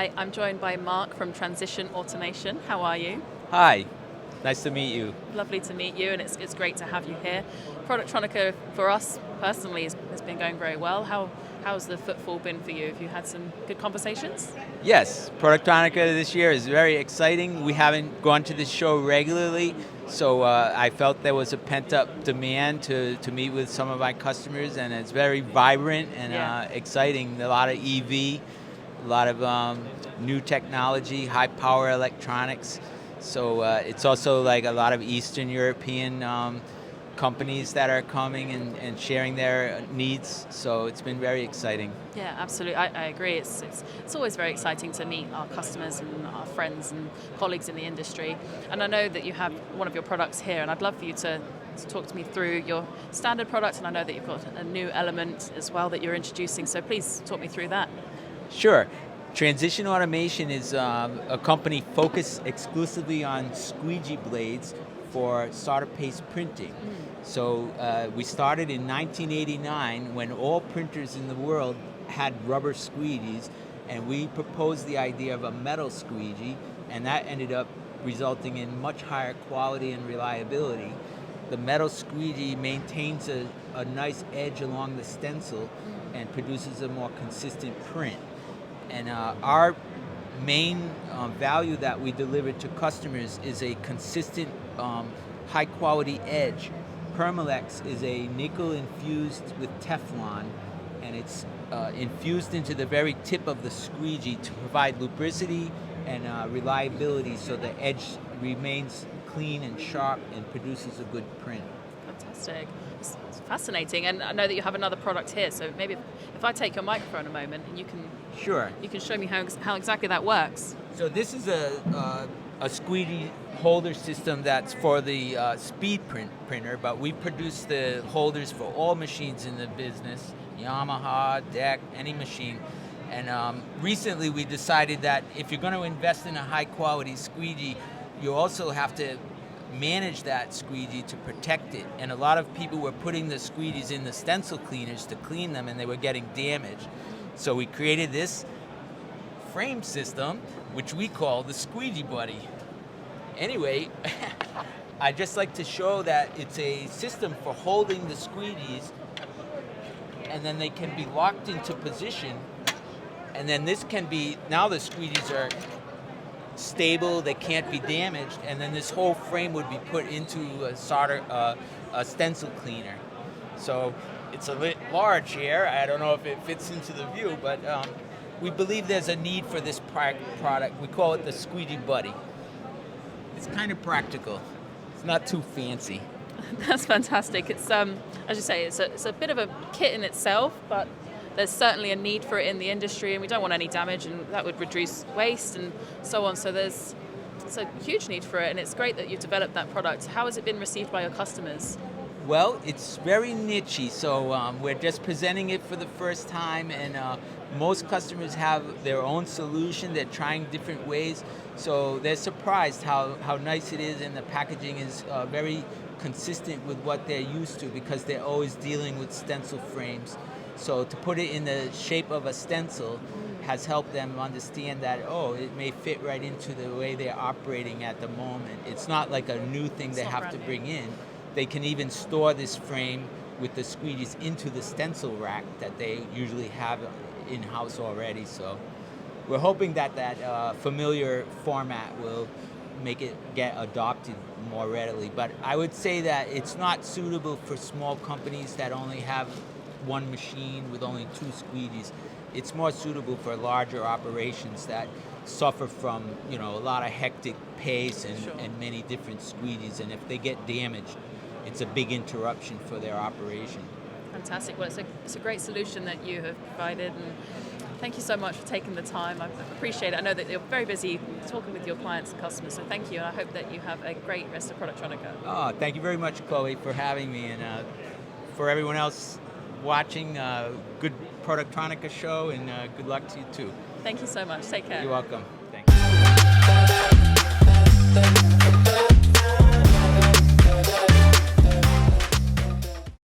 Hi, I'm joined by Mark from Transition Automation. How are you? Hi, nice to meet you. Lovely to meet you, and it's great to have you here. Productronica, for us personally, has been going very well. How's the footfall been for you? Have you had some good conversations? Yes, Productronica this year is very exciting. We haven't gone to this show regularly, so I felt there was a pent-up demand to meet with some of my customers, and it's very vibrant and exciting. A lot of EV, a lot of new technology, high-power electronics. So it's also like a lot of Eastern European companies that are coming and sharing their needs. So it's been very exciting. Yeah, absolutely. I agree. It's always very exciting to meet our customers and our friends and colleagues in the industry. And I know that you have one of your products here, and I'd love for you to talk to me through your standard product. And I know that you've got a new element as well that you're introducing. So please talk me through that. Sure. Transition Automation is a company focused exclusively on squeegee blades for solder paste printing. So we started in 1989 when all printers in the world had rubber squeegees, and we proposed the idea of a metal squeegee, and that ended up resulting in much higher quality and reliability. The metal squeegee maintains a nice edge along the stencil and produces a more consistent print. And our main value that we deliver to customers is a consistent, high-quality edge. Permalex is a nickel infused with Teflon, and it's infused into the very tip of the squeegee to provide lubricity and reliability, so the edge remains clean and sharp and produces a good print. Fantastic. It's fascinating, and I know that you have another product here, so maybe if I take your microphone a moment and you can show me how exactly that works. So this is a squeegee holder system that's for the speed printer, but we produce the holders for all machines in the business, Yamaha, DEC, any machine. And recently we decided that if you're going to invest in a high quality squeegee, you also have to manage that squeegee to protect it. And a lot of people were putting the squeegees in the stencil cleaners to clean them, and they were getting damaged. So we created this frame system, which we call the Squeegee Buddy. Anyway, I'd just like to show that it's a system for holding the squeegees, and then they can be locked into position. And then this can be, now the squeegees are stable, they can't be damaged, and then this whole frame would be put into a stencil cleaner. So it's a bit large here. I don't know if it fits into the view, but we believe there's a need for this product. We call it the Squeegee Buddy. It's kind of practical. It's not too fancy. That's fantastic. It's as you say, it's a bit of a kit in itself, but there's certainly a need for it in the industry, and we don't want any damage, and that would reduce waste and so on. So it's a huge need for it, and it's great that you've developed that product. How has it been received by your customers? Well, it's very niche-y, so we're just presenting it for the first time, and most customers have their own solution. They're trying different ways, so they're surprised how nice it is, and the packaging is very consistent with what they're used to, because they're always dealing with stencil frames. So to put it in the shape of a stencil has helped them understand that, it may fit right into the way they're operating at the moment. It's not like a new thing they have to bring in. They can even store this frame with the squeegees into the stencil rack that they usually have in-house already. So we're hoping that familiar format will make it get adopted more readily. But I would say that it's not suitable for small companies that only have one machine with only two squeegees. It's more suitable for larger operations that suffer from a lot of hectic pace and many different squeegees, and if they get damaged, it's a big interruption for their operation. Fantastic. Well, it's a great solution that you have provided, and thank you so much for taking the time. I appreciate it. I know that you're very busy talking with your clients and customers, so thank you, and I hope that you have a great rest of Productronica. Oh, thank you very much, Chloe, for having me, and for everyone else watching, good Productronica show, and good luck to you too. Thank you so much. Take care. You're welcome. Thanks.